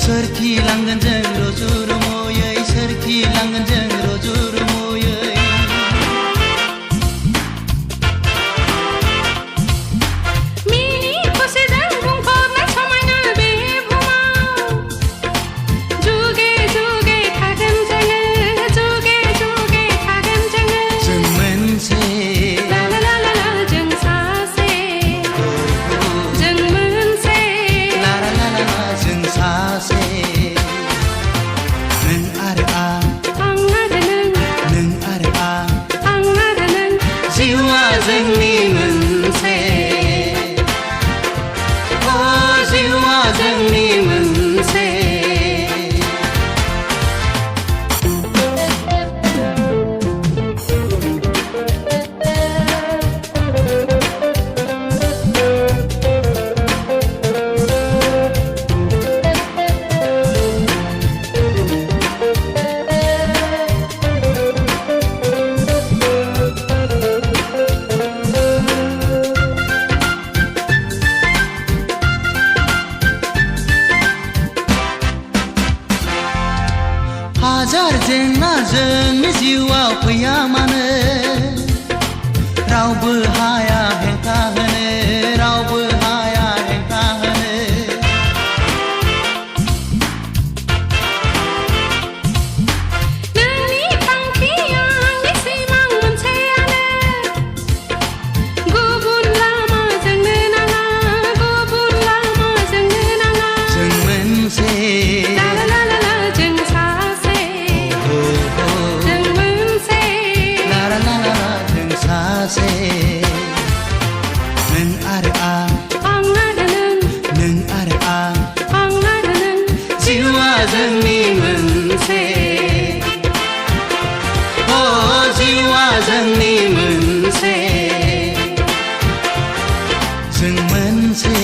सोरखिलांगोन जों रुजुरुमुयै सोरखिलांगोन जों रुजुरुमुयै मिनि खुसिजों बुंफबनाय समायना बे बुहुमाव जुगे जुगे थागोन जोङो जुगे जुगे थागोन जोङो जों मोनसे ला ला ला ला ला जों सासे जों मोनसे ला ला ला ला ला जों सासे नों आरो आं आरो नों आरो आं आरो नों जिउआ जोंनि मोनसे अ जिउआ जोंनि मोनसे हाजार जेंना जोंनि जिउआव फैया मानो रावबो हाया हेंथा होनो रावबो हाया हेंथा होनो नोंनि थांखि आंनि सिमां मोनसेयानो गुबुन लामा जोंनो नाङा गुबुन लामा जोंनो नाङा जों मोनसे ला ला ला ला ला जों सासे जों मोनसे ला ला ला ला ला जों सासे नों आरो आं आरो नों आरो आं आरो नों जिउआ जोंनि मोनसे अ जिउआ जोंनि मोनसे जों मोनसे